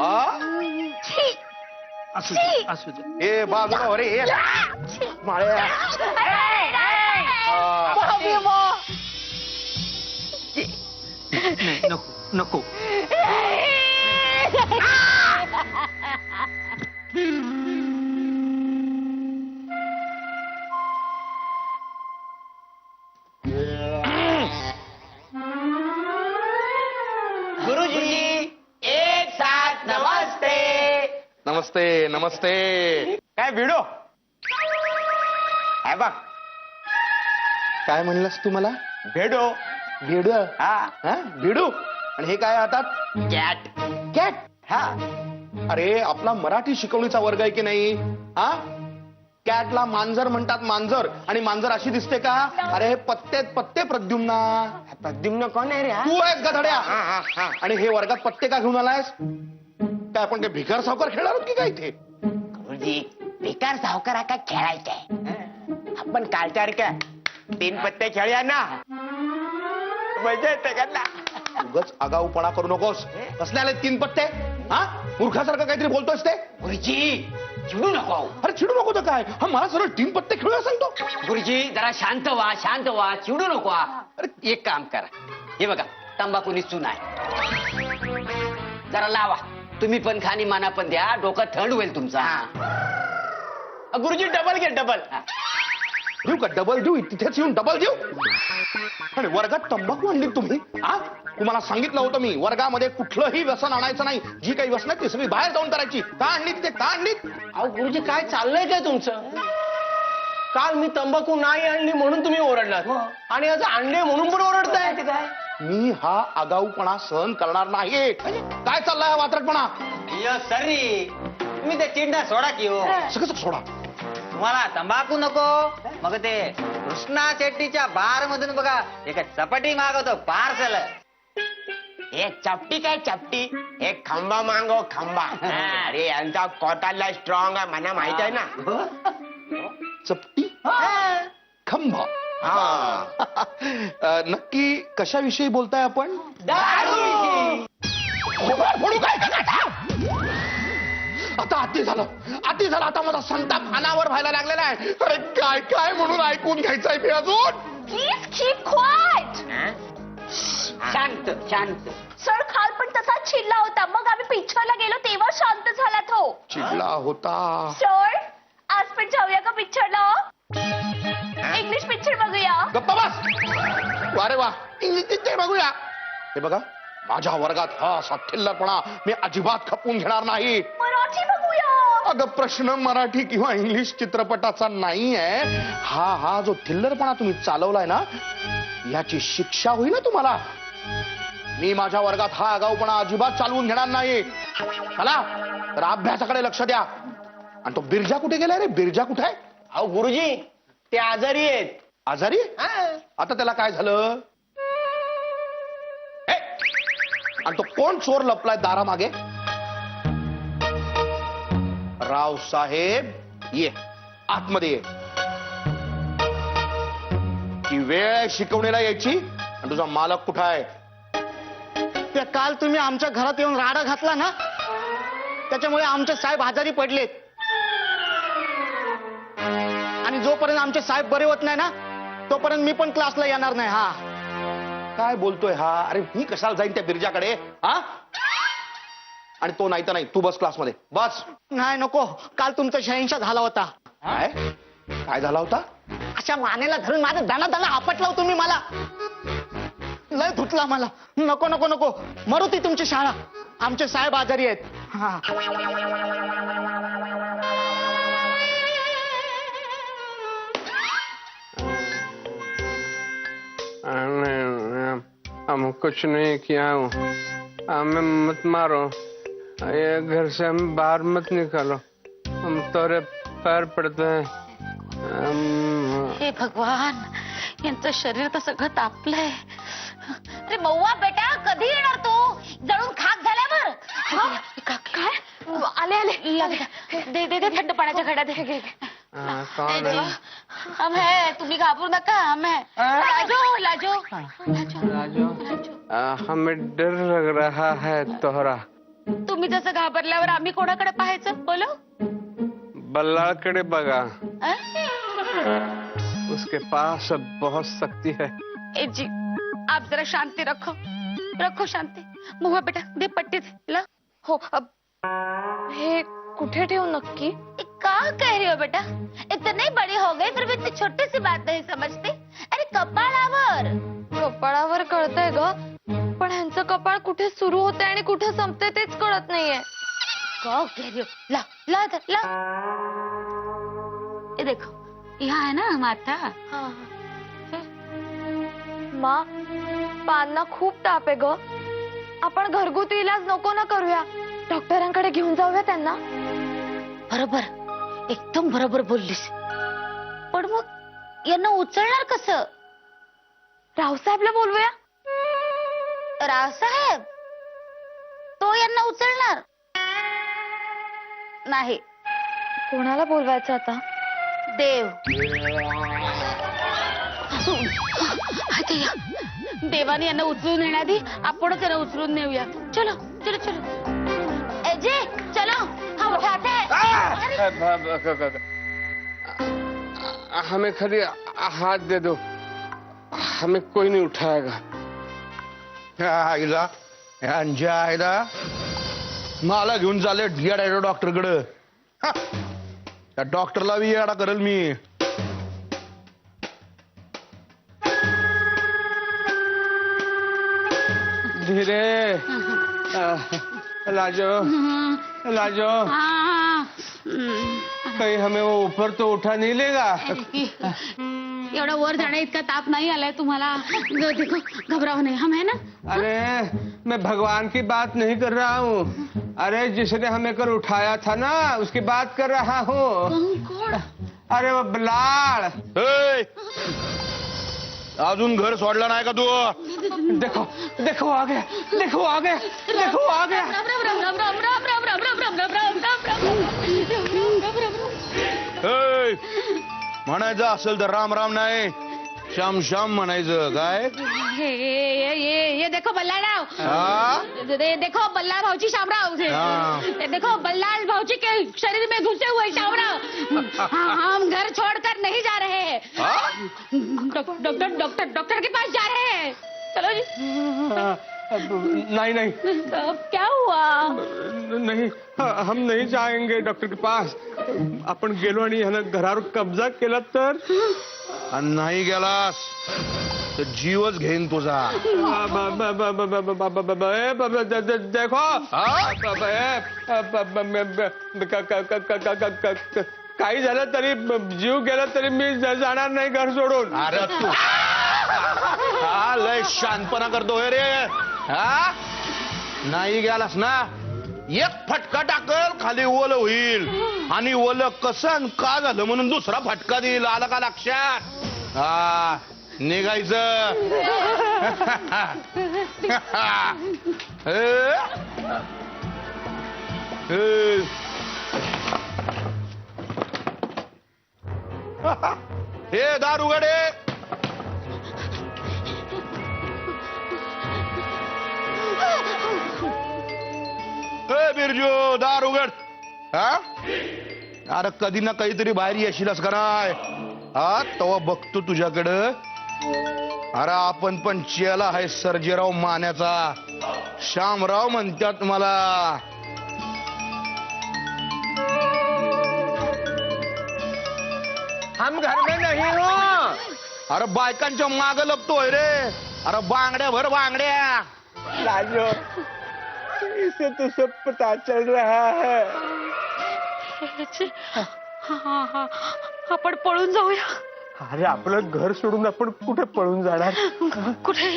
हा? छी, असू दे असू दे. ए बाजूला हो रे ए. छी. माळ्या हा. नाही नको नको. गुरुजी एक साथ नमस्ते. नमस्ते नमस्ते. काय भिडो है बघ काय म्हणलास तू मला? भेडो भिडू हा हा भिडू आणि हे काय हातात? Cat cat. हा अरे आपला मराठी शिकवणीचा वर्ग आहे की नाही हा? कॅटला मांजर म्हणतात मांजर आणि मांजर अशी दिसते का? अरे हे पत्ते प्रद्युम्ना. प्रद्युम्न कोण आहे रे हा? तू आहेस गधड्या. हा, हा, हा. आणि हे वर्गात पत्ते का घेऊन आलायस? काय आपण ते भिकार सावकार खेळणार आहोत की काय इथे? गुरुजी भिकार सावकारा का खेळायचंय आपण कालच्या 3 पत्ते खेळूया ना मजा येते का ना? उगाच आगाऊपणा करू नकोस. कसले आले 3 पत्ते? हा मूर्खासारखं काहीतरी बोलतोस ते? गुरुजी चिडू नको अरे चिडू नको तर काय? हा मला सरळ 3 पत्ते खेळूया सांगतो. गुरुजी जरा शांत व्हा चिडू नको अरे एक काम करा हे बघा तंबाखूनी चून आहे जरा लावा तुम्ही पण खाणी माना पण द्या डोकं थंड होईल तुमचा गुरुजी डबल घे डबल देऊ का? डबल देऊ? तिथेच येऊन डबल देऊ? आणि वर्गात तंबाखू आणली तुम्ही? हा तुम्हाला सांगितलं होतं मी वर्गामध्ये कुठलंही व्यसन आणायचं नाही. जी काही व्यसन आहे ती सगळी बाहेर जाऊन करायची. का आणली तिथे? का आणली? अहो गुरुजी काय चाललंय काय तुमचं? काल मी तंबाखू नाही आणली म्हणून तुम्ही ओरडलात आणि आज आणले म्हणून पण ओरडताय काय? मी हा आगाऊपणा सहन करणार नाही. काय चाललाय हा वात्रटपणा? अय्यो सरी तुम्ही ते चिंडा सोडा की हो सगळं सोडा. तुम्हाला तंबाखू नको मग ते कृष्णा शेट्टीच्या बार मधून बघा एक चपाटी मागवतो पार्सल. एक चपटी काय चपटी एक खंबा मागो खंबा. अरे यांचा कोटाला स्ट्रॉंग आहे मला माहित आहे ना. चपटी खंबा. नक्की कशाविषयी बोलताय आपण? फोडू काय? आता अति झालं आता माझा संताप अनावर व्हायला लागलेला आहे. अरे काय काय म्हणून ऐकून घ्यायचंय मी अजून? Please keep quiet. शांत शांत सर काल पण तसाच चिडला होता. मग आम्ही पिक्चरला गेलो तेव्हा शांत झाला तो. चिडला होता. सर आज पण जाऊया का पिक्चरला? इंग्लिश पिक्चर बघूया. गप्पा बस. अरे वा इंग्लिश पिक्चर बघूया. हे बघा माझ्या वर्गात हा असा थिल्लरपणा मी अजिबात खपवून घेणार नाही. मराठी बघूया. अगं प्रश्न मराठी किंवा इंग्लिश चित्रपटाचा नाहीये. हा जो थिल्लरपणा तुम्ही चालवलाय ना याची शिक्षा होईल ना तुम्हाला. मी माझ्या वर्गात हा आगाऊपणा अजिबात चालवून घेणार नाही. चला तर अभ्यासाकडे लक्ष द्या. आणि तो बिरजा कुठे गेलाय रे? बिरजा कुठे आहे? अहो गुरुजी ते आजारी आहेत. आजारी? आता त्याला काय झालं? हे! आणि तो कोण चोर लपलाय दारामागे? रावसाहेब ये आतमध्ये ये. ही वेळ आहे शिकवणीला यायची. आणि तुझा मालक कुठं आहे? ते काल तुम्ही आमच्या घरात येऊन राडा घातला ना त्याच्यामुळे आमचे साहेब आजारी पडलेत आणि जोपर्यंत आमचे साहेब बरे होत नाही ना तोपर्यंत मी पण क्लासला येणार नाही. हा काय बोलतोय हा? अरे मी कशाला जाईन त्या बिरजाकडे? हा आणि तो नाही तर नाही. तू बस क्लासमध्ये बस. नाही नको. काल तुमचा शहंशाह झाला होता. काय झाला होता? अशा मानेला धरून माझं दाना आपटला हो तुम्ही मला. लय धुतला मला. नको नको नको मरू ती तुमची शाळा. आमचे साहेब आजारी आहेत. हा हम कुछ नहीं किया हूँ. हमें मत मारो. ये घर से हम बाहर मत निकालो. हम तोरे पैर पड़ते हैं. हे भगवान यांचं शरीर तर सगळं तापलंय. अरे मौवा बेटा कधी येणार तू? जळून खाक झाल्यावर. काय आले दे दे दे थंड पाण्याच्या घड्या दे. कौन है? हम है तुम्ही घाबरू नका. हम है लाजो लाजो राजू हमें डर लग रहा है तोहरा. तुम्ही जसं घाबरल्यावर आम्ही कोणाकडे पाहायचं बोलो? बल्लाळकडे बघा, अं? उसके पास अब बहुत शक्ति है. ए जी, आप जरा शांति रखो, रखो शांति. महुआ बेटा दे पट्टी दे ला. हो हे कुठे ठेवू नक्की? क्या कह रही हो बेटा? इतनी बड़ी हो गई फिर भी इतनी छोटी सी बात नहीं समझती. अरे कपाळावर. कपाळावर कळतंय ग, पण ह्यांचं कपाळ कुठे सुरू होते आणि कुठे संपते तेच कळत नाहीये. क्या कह रही हो? ला ला इधर, ला. ये देखो यहाँ है ना माथा. मा, पाना खूप ताप आहे ग. आपण घरगुती इलाज नको ना करूया, डॉक्टरांकडे घेऊन जाऊया त्यांना. बरोबर, एकदम बरोबर बोललीस. पण मग यांना उचलणार कसं? रावसाहेबला बोलवूया. रावसाहेब तो यांना उचलणार नाही. कोणाला बोलवायचं आता? देव. आता या. देवाने यांना उचलून येण्याआधी आपणच यांना उचलून नेऊया. चलो चलो चलो. एजे चलो, हम उठाते हैं. हमें खाली हाथ दे दो, हमें कोई नहीं उठाएगा. आईला यांच्या आईला मला घेऊन चालले येडा डॉक्टरकडे. त्या डॉक्टरला बी येडा करेल मी. धीरे. लाजो, लाजो. कहीं हमें वो ऊपर तो उठा नहीं लेगा? एवढा वर जाण्या इतका ताप नाही आलाय तुम्हाला? देखो घबराओ नहीं, हम है ना. अरे मैं भगवान की बात नहीं कर रहा हूँ. अरे जिसने हमें कर उठाया था ना उसकी बात कर रहा हूँ. कौन? अरे वो बलाळ. ए, अजून घर सोडलं नाही का तू? देखो देखो आ गया, देखो आ गया, देखो आ गया. राम राम राम राम राम राम राम राम राम राम राम राम राम राम राम. ए, म्हणायचं असेल तर राम राम नाही, श्याम श्याम म्हणायचं. काय ये देखो बल्लाराव. हा? देखो बल्लाल भाऊजी शामराव. हाँ. देखो बल्लाल भाऊजी के शरीर में घुसे हुए शामराव. हम घर छोड़कर नहीं जा रहे हैं. हा? डॉक्टर डॉक्टर डॉक्टर के पास जा रहे हैं. चलो जी. नहीं नहीं अब क्या हुआ? नहीं, हम नहीं जाएंगे डॉक्टर के पास. आपण गेलो आणि ह्यानं घरावर कब्जा केला तर? आणि नाही गेलास तर जीवच घेईन तुझा. देखो काही झालं तरी, जीव गेला तरी मी जाणार नाही घर सोडून. अरे तू हा लय शानपणा करतोय रे. हा नाही गेलास ना एक फटका टाकल खाली ओलं होईल, आणि ओलं कसं आणि का झालं म्हणून दुसरा फटका देईल. आला का लक्षात? हा निघायचं. हे दार उघडे. बिरजू दार उघड. हा अरे कधी ना काहीतरी बाहेर येशीलच का नाही? हा तेव्हा बघतो तुझ्याकडं. अरे आपण पण चेला आहे सर्जेराव मान्याचा. श्यामराव म्हणतात मला. हम घर में नहीं हो. अरे बायकांच्या माग लपतोय रे. अरे बांगड्या भर बांगड्या. लाजो, इसे तो सब पता चल रहा है. आपण पळून जाऊया. अरे आपलं घर सोडून आपण कुठे पळून जाणार? कुठे?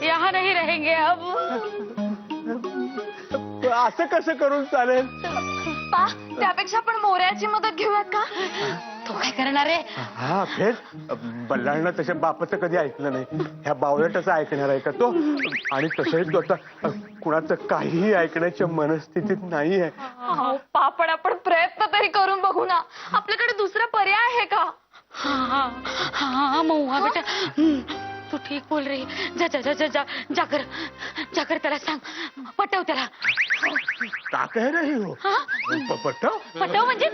यहाँ नहीं रहेंगे अब. असं कसं करून चालेल? पा, त्यापेक्षा आपण मोऱ्याची मदत घेऊयात का? तो काय करणार आहे? हा फेस बल्लाळनं त्याच्या बापाचं कधी ऐकलं नाही. ह्या बावळटाचं ऐकणार आहे का तो? आणि तसंही तो आता कुणाचं काहीही ऐकण्याच्या मनस्थितीत नाही आहे. पा, पण आपण प्रयत्न तरी करून बघू ना. आपल्याकडे दुसरा पर्याय आहे का? हा महुआ बेटा, तू ठीक बोल रही जा जा जा जा जा जाकर त्याला सांग पटव त्याला का कह रही हो हा पटव पटव म्हणजे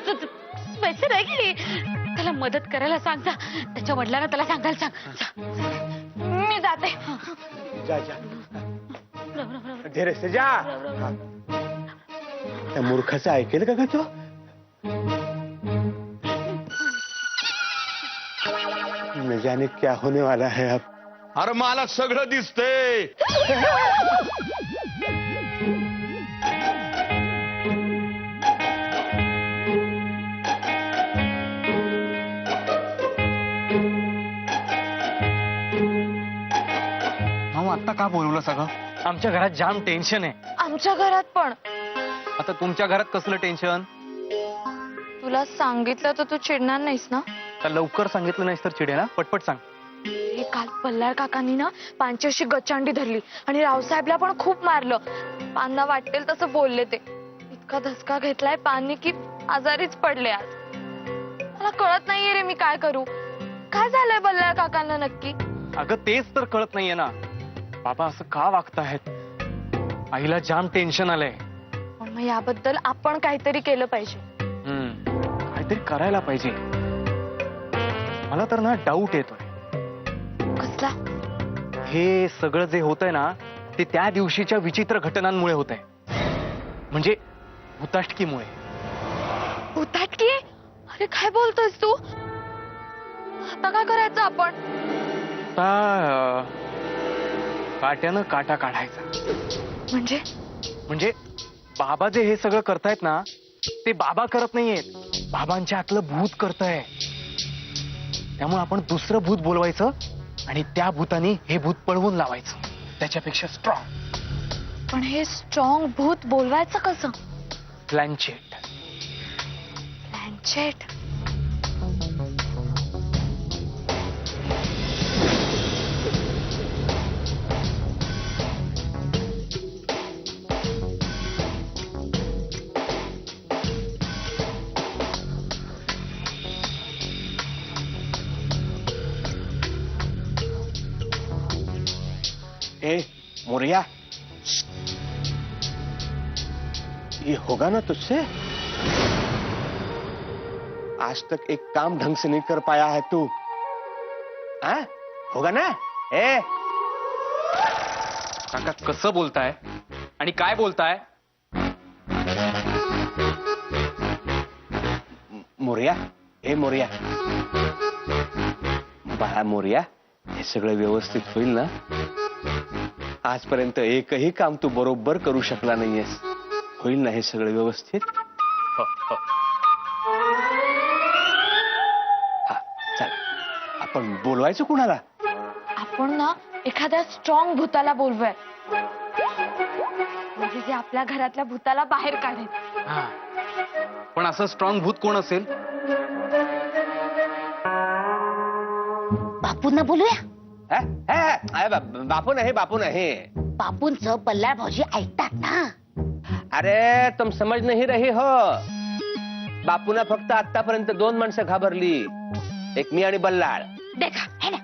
पैसे नाही गेली त्याला मदत करायला सांग जा त्याच्या वडिलांना त्याला सांगायला सांग जा. मी जाते. जा जा धीरे से जा त्या मूर्खाचं ऐकेल का तो न जाने क्या होने वाला है अब. अरे मला सगळं दिसतंय. आता का बोलवलं सगळं आमच्या घरात जाम टेन्शन आहे. आमच्या घरात पण. आता तुमच्या घरात कसलं टेन्शन. तुला सांगितलं तर तू चिडणार नाहीस ना. तर लवकर सांगितलं नाहीस तर चिडे ना. पटपट सांग. हे काल पल्लाळ काकांनी ना पानची अशी गचांडी धरली आणि रावसाहेबला पण खूप मारलं. पानना वाटेल तसं बोलले ते. इतका धसका घेतलाय पाननी की आजारीच पडले आज. मला कळत नाहीये रे मी काय करू. काय झालंय पल्लाळ काकांना नक्की. अगं तेच तर कळत नाहीये ना. बाबा असं का वागतायत. आईला जाम टेन्शन आलंय. पण मग याबद्दल आपण काहीतरी केलं पाहिजे. काहीतरी करायला पाहिजे. मला तर ना डाऊट येतोय. कसला. हे सगळं जे होतंय ना ते त्या दिवशीच्या विचित्र घटनांमुळे होतंय. म्हणजे भूताटकीमुळे. भूताटकी. अरे काय बोलतोयस तू. आता काय करायचं आपण. आता काट्यानं काटा काढायचा. म्हणजे बाबा जे हे सगळं करतायत ना ते बाबा करत नाहीयेत. बाबांच्या आतलं भूत करतंय. त्यामुळे आपण दुसरं भूत बोलवायचं आणि त्या भूतानी हे भूत पळवून लावायचं. त्याच्यापेक्षा स्ट्रॉंग. पण हे स्ट्रॉंग भूत बोलवायचं कसं. प्लॅनचेट. प्लॅनचेट. ए मोरिया ये होगा ना तुझसे. आज तक एक काम ढंग से नहीं कर पाया है तू. हाँ? होगा ना. ए काका कसं बोलताय आणि काय बोलताय. मोरिया ए मोरिया बाळा मोरिया हे सगळं व्यवस्थित होईल ना. आजपर्यंत एकही काम तू बरोबर करू शकला नाहीयेस. होईल ना हे सगळं व्यवस्थित. हो, हो. हा चल आपण बोलवायचं कुणाला. आपण ना एखाद्या स्ट्रॉंग भूताला बोलवूया. म्हणजे जे आपल्या घरातल्या भूताला बाहेर काढेल. हा पण असं स्ट्रॉंग भूत कोण असेल. बापूंना बोलूया. बापू नाही बापू नाही. बापूंचं पल्लाळ भाऊजी ऐकतात ना. अरे तुम समज नाही रही हो. बापूना फक्त आतापर्यंत 2 माणसं घाबरली. एक मी आणि बल्लाळ. देखा है ना.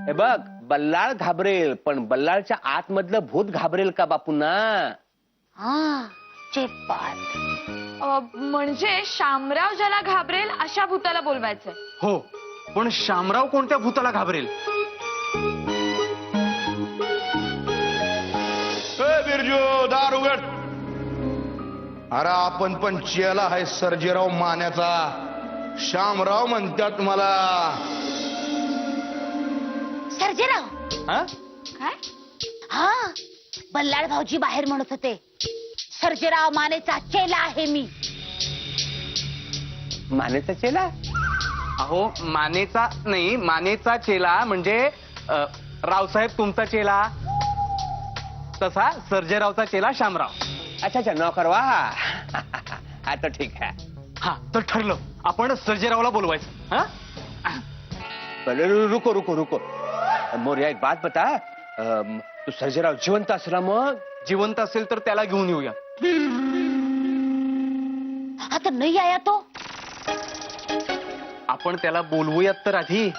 हे बघ बल्लाळ घाबरेल पण बल्लाळच्या आतमधलं भूत घाबरेल का बापूंना. हा चे बात. म्हणजे शामराव ज्याला घाबरेल अशा भूताला बोलवायचंय. हो पण शामराव कोणत्या भूताला घाबरेल. बिरजू दार उघड. अरे आपण पण चेला आहे सर्जेराव मान्याचा. शामराव म्हणतात मला. सर्जेराव. हा काय. हा बल्लाळ भाऊजी बाहेर म्हणत होते सर्जेराव मानेचा चेला आहे मी. मानेचा चेला. अहो मानेचा नाही मानेचा चेला म्हणजे रावसाहेब तुमचा चेला तसा सर्जेरावचा चेला शामराव. अच्छा अच्छा नौकर वा. आता ठीक है. हा तर ठरलं आपण सर्जेरावला बोलवायचं. हा पहले रुको रुको रुको. मोरिया एक बात बता. तू सर्जेराव जिवंत असला मग. जिवंत असेल तर त्याला घेऊन येऊया. आता नाही आया तो. आपण त्याला बोलवूयात तर आधी.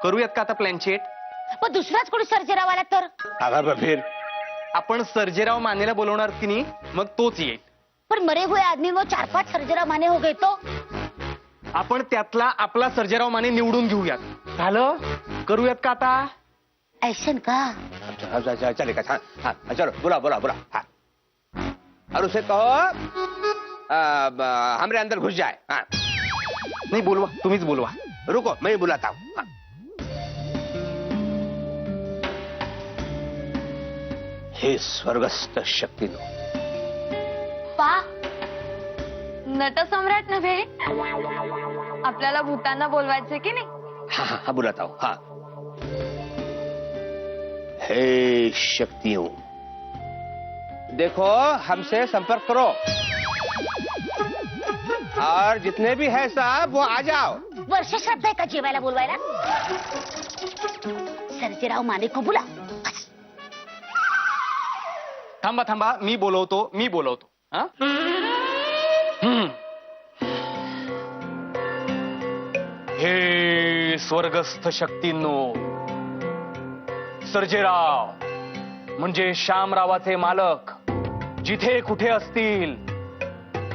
करूयात का आता प्लॅन चेट? पण दुसराच कोणी सर्जेराव आला तर? अगर फिर आपण सर्जेराव मानेला बोलवणार की नाही, मग तोच येईल. पण मरे हुए आदमी वो 4-5 सर्जेराव माने हो गए तो. आपण त्यातला आपला सर्जेराव माने निवडून घेऊयात. झालं? करूयात का आता? ऐसन का? चलेगा. हाँ, चलो बुला. हाँ. और उसे कहो हमरे अंदर घुस जाए. हाँ. नाही, बोलवा, तुम्हीच बोलवा. रुको, मैं ही बुलाता हूँ. हाँ. हे स्वर्गस्थ शक्तीनो, पा नटसम्राट नव्हे, आपल्याला भूतांना बोलवायचे की नाही? हाँ, बुलाता हूँ. हाँ. हे शक्तियों, देखो हमसे संपर्क करो और जितने भी है साहब वो आ जाओ. वर्ष श्राद्ध आहे का जेवायला बोलवायला? सर्जेराव माने को बुला. थांबा, मी बोलवतो. हा? हे स्वर्गस्थ शक्तींनो, सर्जेराव म्हणजे श्यामरावाचे मालक जिथे कुठे असतील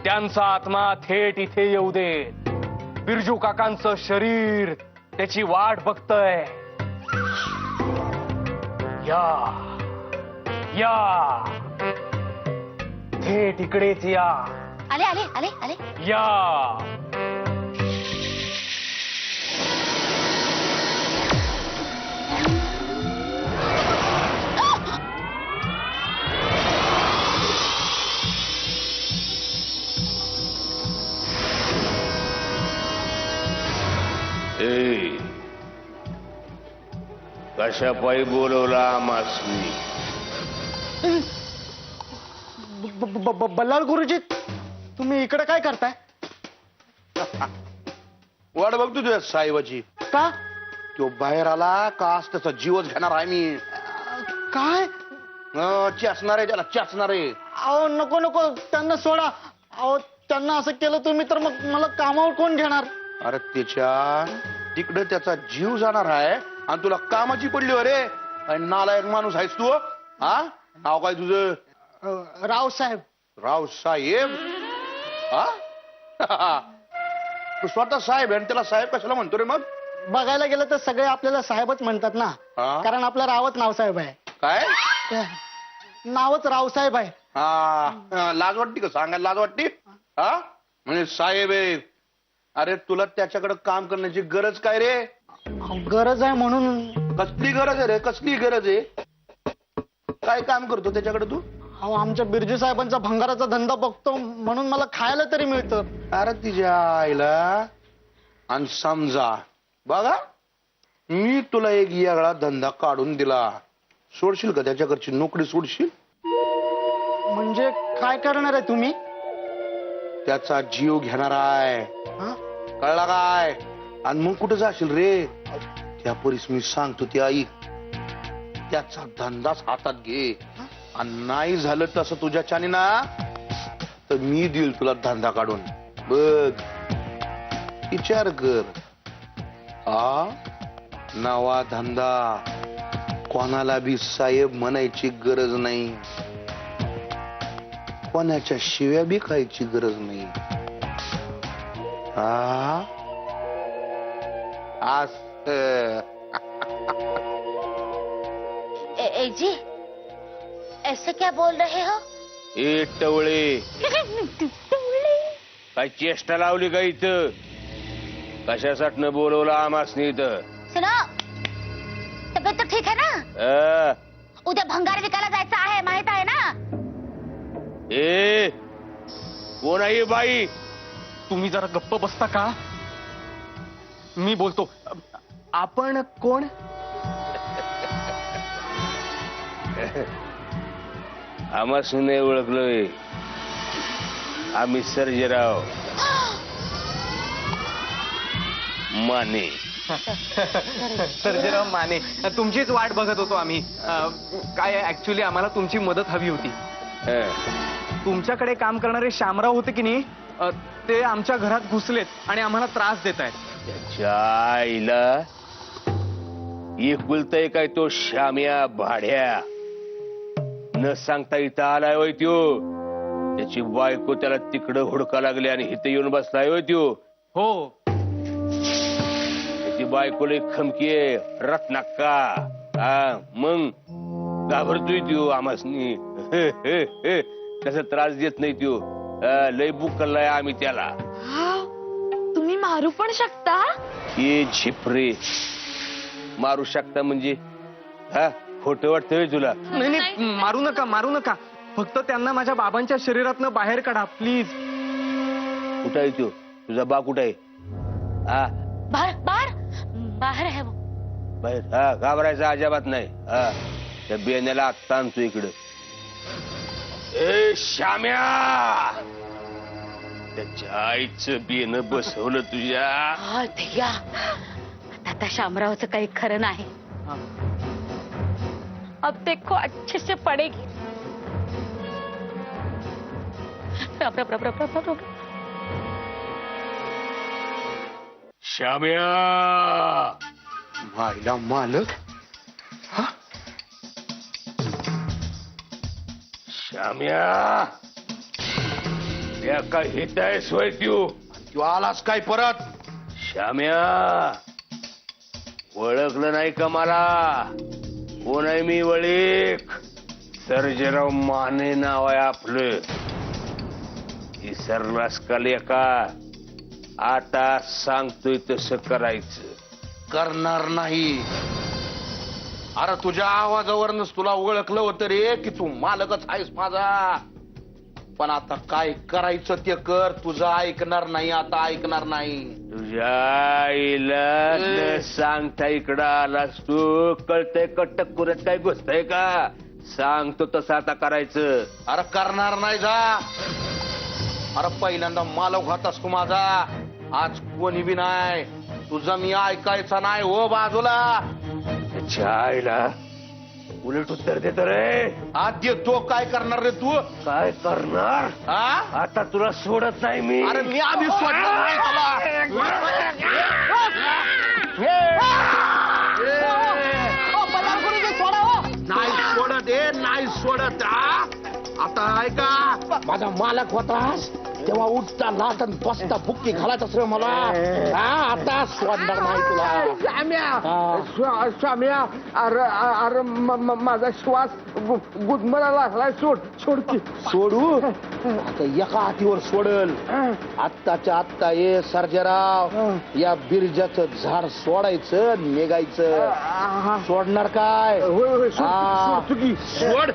त्यांचा आत्मा थेट इथे येऊ दे. बिरजू काकांचं शरीर त्याची वाट बघतय. या थेट इकडेच या. आले. या. कशा पायी बोलवला आम्हासनी? बल्लाळ गुरुजी, तुम्ही इकडे काय करताय? वाट बघतो तुझ्या साहेबाची. का? तो बाहेर आला का आज त्याचा जीवच घेणार आहे मी. काय? चाचणार आहे त्याला, चाचणार आहे. अहो नको, त्यांना सोडा. अहो त्यांना असं केलं तुम्ही तर मग मला कामावर कोण घेणार? अरे त्याच्या तिकडे त्याचा जीव जाणार आहे आणि तुला कामाची पडली हो रे. नालायक माणूस आहेस तू. हा, नाव काय तुझं? रावसाहेब. रावसाहेब? हा तू स्वतः साहेब आहे आणि त्याला साहेब कशाला म्हणतो रे मग? बघायला गेलं तर सगळे आपल्याला साहेबच म्हणतात ना, कारण आपलं रावच नावसाहेब आहे. काय नावच रावसाहेब आहे. हा, लाज वाटते का सांगायला? लाज वाटते? हा, म्हणजे साहेब आहे. अरे तुला त्याच्याकडे काम करण्याची गरज काय रे? गरज आहे म्हणून. कसली गरज आहे रे? कसली गरज आहे? काय काम करतो त्याच्याकडे तू? अहो आमच्या बिरजू साहेबांचा भंगाराचा धंदा बघतो म्हणून मला खायला तरी मिळतं. अरे तिच्या आईला. आणि समजा बघा मी तुला एक वेगळा धंदा काढून दिला, सोडशील का त्याच्याकडची नोकरी? सोडशील? म्हणजे काय करणार आहे तुम्ही? त्याचा जीव घेणार आहे. कळला काय? आणि मग कुठे जाशील रे? त्या परीस मी सांगतो ते ऐक. त्याचा धंदाच हातात घे आणि नाही झालं तसं तुझ्याच्याने ना तर मी देईल तुला धंदा काढून. बघ, विचार कर. हा नवा धंदा, कोणाला बी साहेब म्हणायची गरज नाही, कोणाच्या शिव्या बी खायची गरज नाही. हा जी ऐसे क्या बोल रहे हो? ए टवळे, काय चेष्टा लावली का इथं? कशासाठी बोलवलं आम्हासनी इथं? सुनो, तब्येत तर ठीक आहे ना? उद्या भंगार विकायला जायचं आहे, माहित आहे ना? ए कोण आहे बाई? तुम्ही जरा गप्प बसता का? मी बोलतो. आपण कोण? आम्हासनी नाही ओळखलोय. आम्ही सर्जेराव माने. सर्जेराव माने, तुमचीच वाट बघत होतो आम्ही. काय ऍक्च्युली आम्हाला तुमची मदत हवी होती. तुमच्याकडे काम करणारे श्यामराव होते की नाही, ते आमच्या घरात घुसलेत आणि आम्हाला त्रास देत आहेत. त्याच्या आईला एकुलताय काय तो श्याम्या भाड्या न सांगता इथं आलाय होय त्यो. त्याची बायको त्याला तिकडं हुडका लागली आणि इथं येऊन बसलाय होय त्यो. हो त्याची बायको लय खमकी आहे रत्नाक्का. हा मग घाबरतोय त्यो आमासनी. तसा त्रास देत नाही त्यो. लय बुकलाय आम्ही त्याला. तुम्ही मारू पण शकता? हे झिपरे मारू शकता म्हणजे हा खोटं वाटतंय तुला? नाही नाही मारू नका मारू नका. फक्त त्यांना माझ्या बाबांच्या शरीरातनं बाहेर काढा प्लीज. कुठं आहे तो तुझा बा? कुठं आहे? हा बाहेर बाहेर बाहेर आहे वो. बाहेर. हा घाबरायचं अजिबात नाही. हा त्या बेण्याला आत्ता आणतो इकडं. ए श्याम्या त्याच्या आईचं बेन बसवलं तुझ्या. हा ध्येया आता शामरावचं काही खरं नाही. अब देखो अच्छे से पडेगी. रब रब रब रब रब रब. श्याम्या मायला मालक. श्याम्या त्या काय हित आहे सोय तू आलास काय परत? श्याम्या ओळखलं नाही का मला? कोण आहे मी? वळीक सर्जेराव माने नाव आहे आपलं. विसरलास का लेका? आता सांगतोय तसं करायचं. करणार नाही. अरे तुझ्या आवाजावरनच तुला ओळखलं होतं रे की तू मालकच आहेस माझा. पण आता काय करायचं ते कर. तुझं ऐकणार नाही. आता ऐकणार नाही. तुझ्या आईला न सांगता इकडं आलास तू. कळतंय कट्टक कुरत काय गोष्ट आहे का? सांगतो तसं आता करायचं. अरे करणार नाही जा. अरे पहिल्यांदा मालक होतास तू माझा. आज कोणी बी नाही. तुझं मी ऐकायचं नाही. हो बाजूला. त्याच्या आईला उलट उत्तर देतो रे. आद्य तो काय करणार रे तू? काय करणार? हा? आता तुला सोडत नाही मी. अरे मी आधी सोडणार नाही तुला. नाही सोडत नाही सोडत. आता ऐका. माझा मालक होतास तेव्हा उठता लाट आणि बसता बुक्की घालायचं सर मला. आता सोडणार नाही तुला. स्वाम्या अरे अरे माझा श्वास गुदमरायला लागलाय. सोड की. सोडू आता एका हातीवर सोडल. आत्ताच्या आत्ता ये सर्जेराव. या बिरजाचं झाड सोडायचं निघायचं. सोडणार काय? सोडतो की. सोड.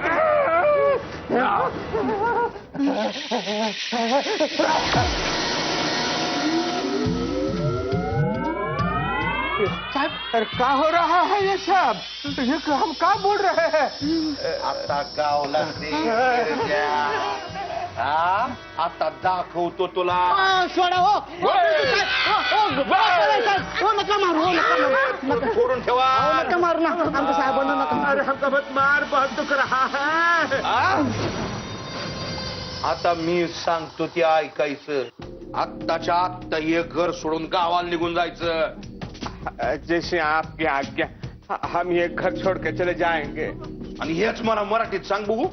साहब क्या हो रहा है ये सब? ये हम क्या बोल रहे हैं? आता गावला आता दाखवतो तुला. सोडा हो. नका मारू. सोडून ठेवा. नका मारू ना आमच्या साहेबांना. नका. अरे हमको मत मार. बहुत दुख रहा है. आता मी सांगतो ते ऐकायचं. आत्ताच्या आत्ता हे घर सोडून गावाला निघून जायचं. जैसे आपकी आज्ञा हम ये घर छोड़ के चले जाएंगे. आणि हेच मला मराठीत सांग बघू.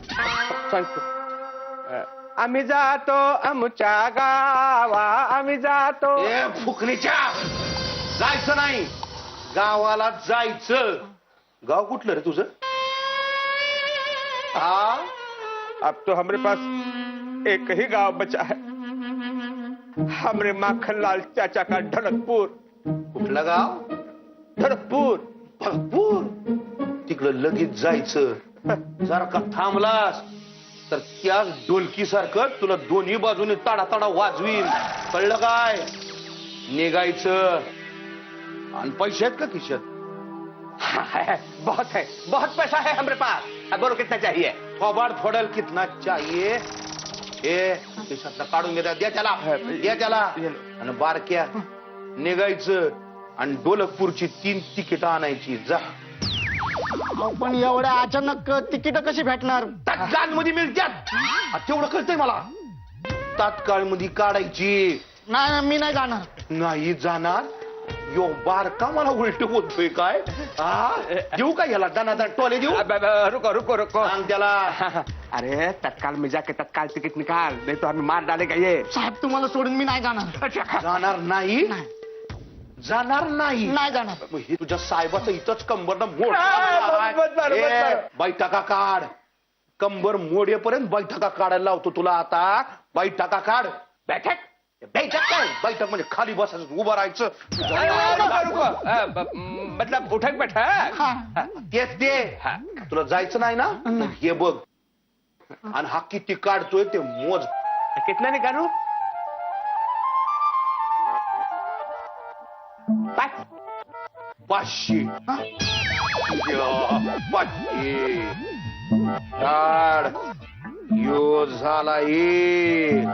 सांगतो. आम्ही जातो आमच्या गावा. आम्ही जातो. ए फुकणीच्या. जायचं नाही. गावाला जायचं. गाव कुठलं रे तुझं? अब तो हमारे पास एक ही गांव बचा है. हमरे माखनलाल चाचा का ढलकपुर. कुठलं गाव? ढलकपुर. भरपूर. तिकडं लगेच जायचं. जर का थांबलास तर त्या ढोलकी सारखं तुला दोन्ही बाजूने ताडा ताडा वाजवीन. कळलं काय? निघायचं. आणि पैसे आहेत का खिशात? बहुत है. बहुत पैसा है हमारे पास. बोलो कितना चाहिए? थोबाड फोडल कितना चाहिए? ए खिशातला काढून घेतात. द्या त्याला. आणि बारक्या निघायचं. आणि ढोलकपूरची 3 तिकीट आणायची. जा. पण एवढ्या अचानक तिकीट कशी भेटणार? तात्काळ मध्ये मिळतात. तेवढं कळतंय मला. तात्काळ मध्ये काढायची. नाही मी नाही जाणार. नाही जाणार. यो बारका मला उलट बोलतोय काय हा देऊ का याला दणादण टोले देऊ रुको रुको रुको सांग त्याला अरे तत्काल मी जाके तत्काल तिकीट निकाल नहीं तो आम्ही मार डालेगा ये साहेब तुम्हाला सोडून मी नाही जाणार जाणार नाही जाणार नाही नाही जाणार मग हे तुझ्या साहेबाचं इथंच कंबरनं मोड बरं. बैठका काढ कंबर मोडेपर्यंत बैठका काढायला लावतो तुला आता बैठका काढ बैठक बैठक काय बैठक म्हणजे खाली बसायचं उभं राहायचं मतलब उठक बैठक तेच दे तुला जायचं नाही ना मग हे बघ आणि हा किती काढतोय ते मोज कितना निकालू 500 500 काढ यो झाला 1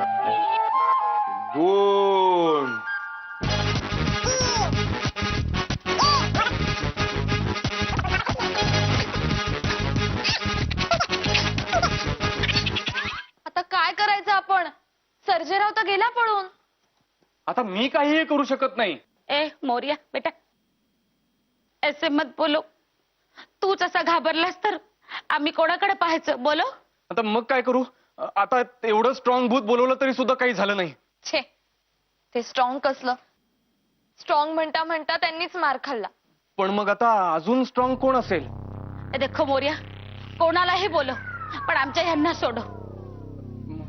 2 आता काय करायचं आपण सर्जेराव तर गेला पळून. आता मी काहीही करू शकत नाही. ए मोरिया बेटा ऐसे मत बोलो. तूच असा घाबरलास तर आम्ही कोणाकडे पाहायचं बोलो. आता मग काय करू. आता एवढं स्ट्रॉंग भूत बोलवलं तरी सुद्धा काही झालं नाही. छे ते स्ट्रॉंग कसलं. स्ट्रॉंग म्हणता म्हणता त्यांनीच मार खाल्ला. पण मग आता अजून स्ट्रॉंग कोण असेल. ए देखो मोरिया कोणालाही बोलो पण आमच्या ह्यांना सोडो.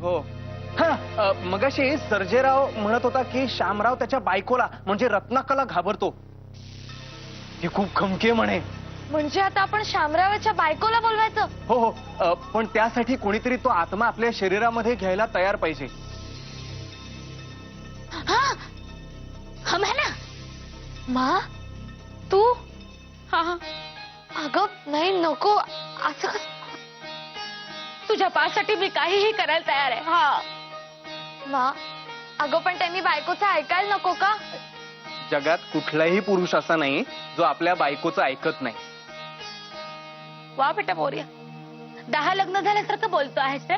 हो मगाशी सर्जेराव म्हणत होता की श्यामराव त्याच्या बायकोला म्हणजे रत्नाकाला घाबरतो. ती खूप खमके म्हणे. म्हणजे आता आपण शामरावाच्या बायकोला बोलवायचं. हो हो पण त्यासाठी कोणीतरी तो आत्मा आपल्या शरीरामध्ये घ्यायला तयार पाहिजे. हम है ना. मा तू हा हा अगं नाही नको असं कसं. तुझ्या पायासाठी मी काहीही करायला तयार आहे. हा मा अगं पण त्यांनी बायकोचं ऐकायला नको का. जगात कुठलाही पुरुष असा नाही जो आपल्या बायकोचं ऐकत नाही. वा बेटा मोरिया 10 लग्न झाल्यासारखं बोलतो आहेस रे.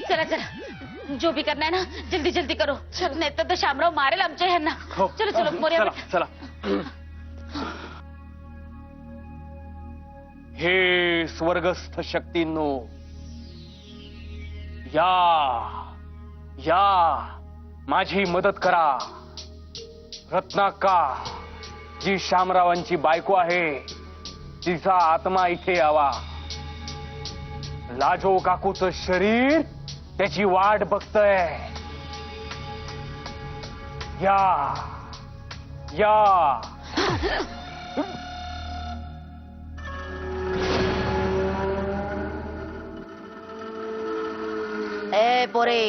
चला चला जो भी करना है ना जल्दी जल्दी करो. नाही तर शामराव मारेल आमच्या ह्यांना. हो. चलो चलो मोरिया चला बेटा. चला. हे स्वर्गस्थ शक्तींनो या माझी मदत करा. रत्नाका जी शामरावांची बायको आहे तिचा आत्मा इथे यावा. लाजो काकूचं शरीर त्याची वाट बघतय. या या ए पोरे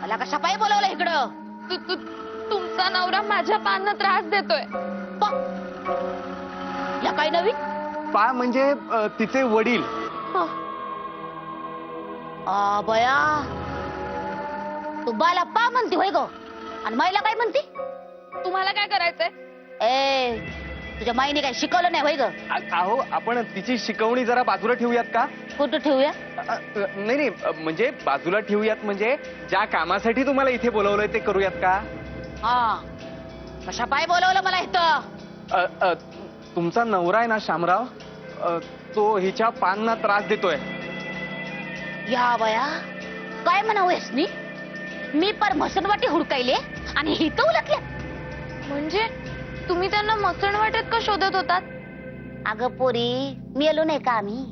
मला कशा पायी बोलवलं इकडं. तुमचा नवरा माझ्या पायांना त्रास देतोय. या काही नवीन पा म्हणजे तिचे वडील. बया तू बाला पा म्हणती होय ग आणि माईला काय म्हणती. तुम्हाला काय करायचंय. ए तुझ्या माईने काय शिकवलं नाही होय ग. अहो आपण तिची शिकवणी जरा बाजूला ठेवूयात का. कुठं ठेवूया. नाही नाही म्हणजे बाजूला ठेवूयात म्हणजे ज्या कामासाठी तुम्हाला इथे बोलवलंय ते करूयात का. हा कशा पायी बोलवलं मला इथं. तुमचा नवरा आहे ना शामराव तो हिच्या पायांना त्रास देतोय. या बया काय म्हणावंस मी पर मसनवाटी हुडकायले आणि हिथं उलटल्या. म्हणजे तुम्ही त्यांना मसण वाटेत का शोधत होतात. अगं पोरी मेलो नाही का आम्ही.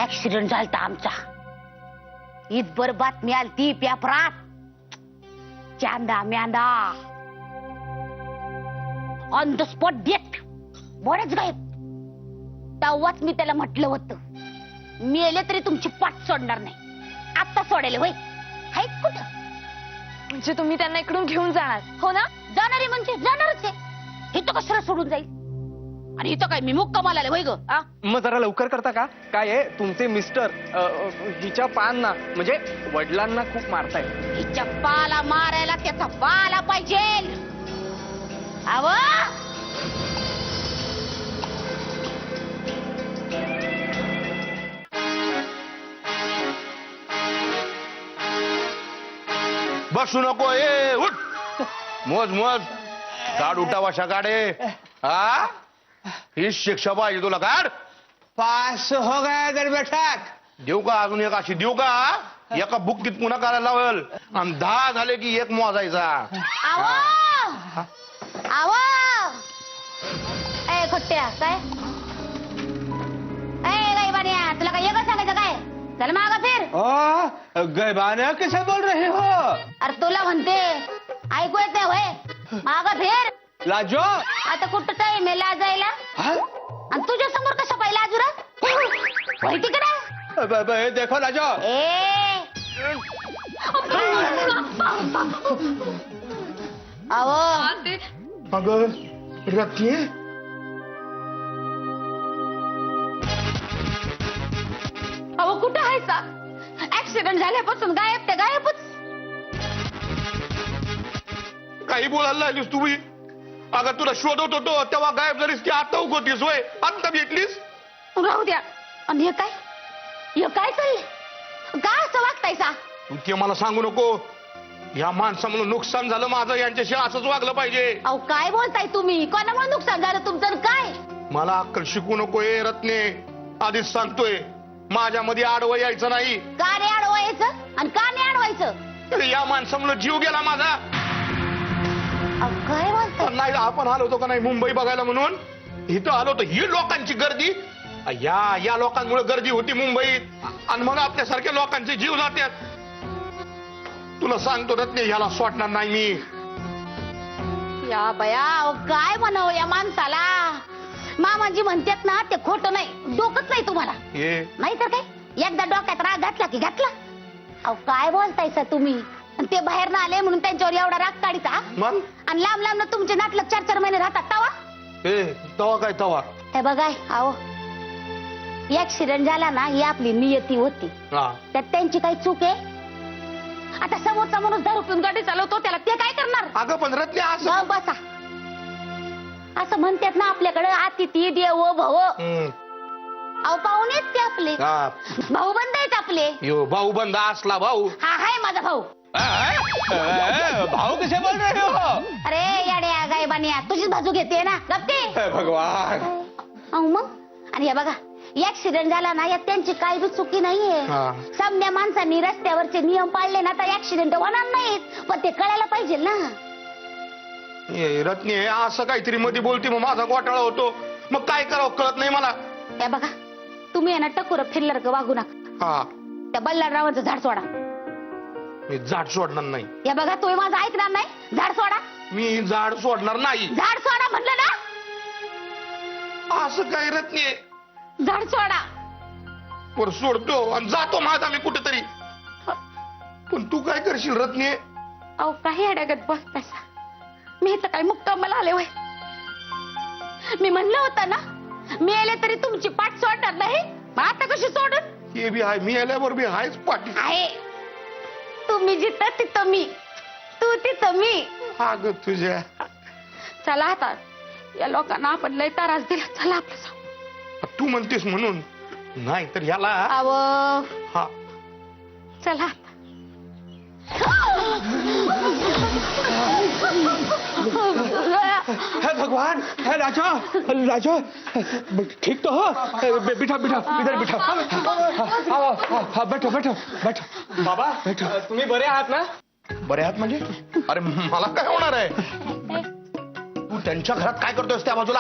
ऍक्सिडेंट झालता आमचा. इतभर बातमी आलती पेपरात. चांदा म्यांदा ऑन द स्पॉट डेट बरेच गायब. तेव्हाच मी त्याला म्हटलं होतं मेले तरी तुमची पाठ सोडणार नाही. आता सोडेल होय हाय कुठं. म्हणजे तुम्ही त्यांना इकडून घेऊन जाणार हो ना. जाणारे म्हणजे जाणारच आहे. इथं कशाला सोडून जाईल. आणि इथं काय मी मुक्कामाला आले होय ग. मग जरा लवकर करता का. काय आहे तुमचे मिस्टर हिच्या पायांना म्हणजे वडिलांना खूप मारताय. हिच्या पाला मारायला त्याचा पाला पाहिजे. आव बसू नको ए उठ मोज मोज काढ उठा वाशा काढे हा ही शिक्षा पाहिजे तुला काढ. 5 हो गया गडबेठाक. देऊ का अजून एक अशी देऊ का एका बुक्कीत पुन्हा करायला लावल आणि 10 झाले की एक मोजायचा. आवा आवा ए खोट्या काय ए गायबान्या तुला काय एकच सांगायचं काय चल मागा फिर. गैबाना कैसे बोल रहे हो? अरे तुला म्हणते ऐकू येत नाही होय मागा फिर. लाजो. आता कुठं टाइम आहे लाजायला आणि तुझ्या समोर कसं पाहिजे लाजुरा होय तिकडे. देखो लाजो. अहो अगं रत्ने अहो कुठं आहे सा ऍक्सिडेंट झाल्यापासून गायब ते गायबच. काही बोलायला लागलीस तुम्ही. अगं तुला शोधत होतो तेव्हा गायब झालीस की आता उगवतीस होय आता भेटलीस. राहू द्या. आणि हे काय चाललंय का असं वागतायसा. ते मला सांगू नको. या माणसामुळे नुकसान झालं माझं यांच्याशी असंच वागलं पाहिजे. अहो काय बोलताय तुम्ही कोणामुळे नुकसान झालं तुमचं आणि काय. मला अक्कल शिकू नको ए रत्ने आधीच सांगतोय माझ्यामध्ये आडवं यायचं नाही. का रे अडवायचं आणि का नाही अडवायचं. अरे या माणसामुळे जीव गेला माझा. अहो काय बोलताय. नाही आपण आलो होतो का नाही मुंबई बघायला म्हणून इथं आलो होतो. ही लोकांची गर्दी या लोकांमुळे गर्दी होती मुंबईत आणि मग आपल्यासारख्या लोकांचे जीव जातात. तुला सांगतो रत्ने ह्याला सोडणार नाही मी. या बया अहो काय म्हणाव या माणसाला. मामाजी म्हणतात ना ते खोटं नाही डोकंच नाही तुम्हाला. नाही तर काय एकदा डोक्यात राग घातला की घातला. अहो काय बोलतायसा तुम्ही. आणि ते बाहेर ना आले म्हणून त्यांच्यावर एवढा राग काढीचा आणि लांब लांब तुमचे नाटक 4-4 महिने राहतात तवा. तवा काय तवा. हे बघाय अहो ऍक्सिडेंट झाला ना ही आपली नियती होती त्यात त्यांची काही चूक आहे. आता समोरचा माणूस दारू पिऊन गाडी चालवतो त्याला ते काय करणार. अगं पण रत्ने असं बसा असं म्हणतात ना आपल्याकडे अतिथी देवो भव. अहो पाहुणेच ते आपले भाऊ बंद आहेत आपले. यो भाऊ बंद असला भाऊ. हा हाय माझा भाऊ. भाऊ कसे बोल रहे हो? अरे याड्या गायबान्या तुझीच बाजू घेते ना गप्पे. भगवान. अहो मग आणि हे बघा ऍक्सिडेंट झाला ना यात त्यांची काही बी चुकी नाहीये. सामन्या माणसांनी रस्त्यावरचे नियम पाळले ना तर ऍक्सिडेंट होणार नाहीत पण ते कळायला पाहिजे ना. रत्ने असं काहीतरी मध्ये बोलते मग माझा घोटाळा होतो. मग काय करावं कळत नाही मला. त्या बघा तुम्ही ना टकुर फिरल्यासारखं वागू नका. त्या बल्लाळरावांचं झाड सोडा. मी झाड सोडणार नाही. या बघा तुम्ही माझं ऐकणार नाही झाड सोडा. मी झाड सोडणार नाही. झाड सोडा म्हटलं ना. असं काय रत्ने झाड सोडा. वर सोडतो आणि जातो माझा मी कुठेतरी. पण तू काय करशील रत्ने. अहो काही अडगत बसतासा. मी इथं काय मुक्कामाला आले होय. मी म्हणलं होतं ना मी आले तरी तुमची पाठ सोडणार नाही. मग आता कशी सोडून. हे बी आहे मी आल्यावर बी आहेच पाठी आहे. तुम्ही जिथं तिथं मी तू तिथं मी. अगं तुझ्या चला आता या लोकांना आपण लय त्रास दिला. चला आपलं जाऊ. तू म्हणतेस म्हणून नाही तर ह्याला अव हा चला हे भगवान. हे लाजो लाजो ठीक तो हो. बिठा बिठा इधर बिठा. हाँ बैठो बैठो बैठो. बाबा तुम्ही बरे आहात ना. बरे आहात म्हणजे अरे मला काय होणार आहे. तू त्यांच्या घरात काय करतोस त्या बाजूला.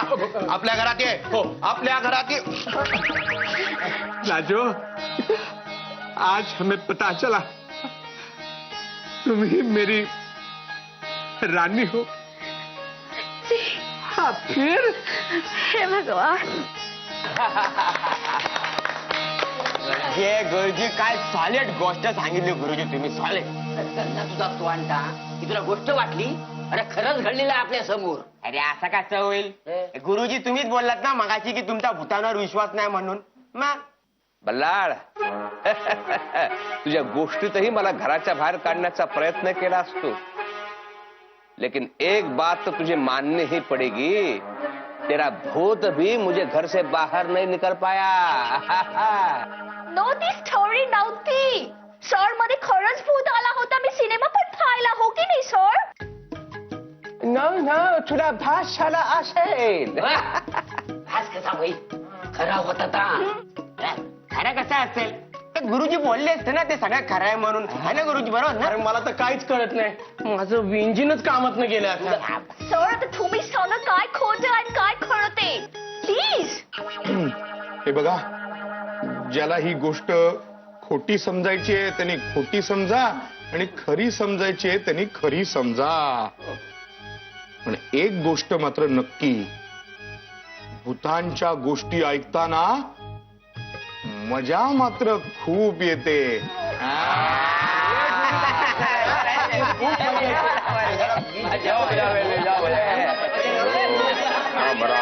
आपल्या घरात ये. हो आपल्या घरात ये. लाजो आज हमें पता चला तुम ही मेरी रानी हो. हाँ फिर हे भगवान. हे गुरुजी काय सॉलिड गोष्ट सांगितली गुरुजी तुम्ही. सॉलिड तुझा तो आणता की तुला गोष्ट वाटली. अरे खरंच घडलेलं आहे आपल्या समोर. अरे असं कसं होईल. गुरुजी तुम्हीच बोललात ना मगाशी की तुमचा भूतांवर विश्वास नाही म्हणून. मग बल्लाळ तुझ्या गोष्टीतही मला घराच्या बाहेर काढण्याचा प्रयत्न केला असतो. लेकिन एक बात तो तुझे माननी ही पड़ेगी. तेरा भूत भी मुझे घर से बाहर नहीं निकल पाया. नो ती स्टोरी नव्हती. सर मध्ये खरंच भूत आला होता. मी सिनेमा पण पाहिला हो की नाही सर. तुला भाषाला असेल आज कसा होईल खरा होता खरं कसं असेल ते गुरुजी बोलले असते ना ते सगळं खरं आहे म्हणून है ना गुरुजी बरोबर ना अरे मला तर काहीच कळत नाही माझं इंजिनच कामात न गेलं आता सर आता तुम्ही सांगा काय खोट आणि काय खरं ते प्लीज. हे बघा, ज्याला ही गोष्ट खोटी समजायची आहे त्यांनी खोटी समजा आणि खरी समजायची आहे त्यांनी खरी समजा. पण एक गोष्ट मात्र नक्की, भूतांच्या गोष्टी ऐकताना मजा मात्र खूप येते. बरा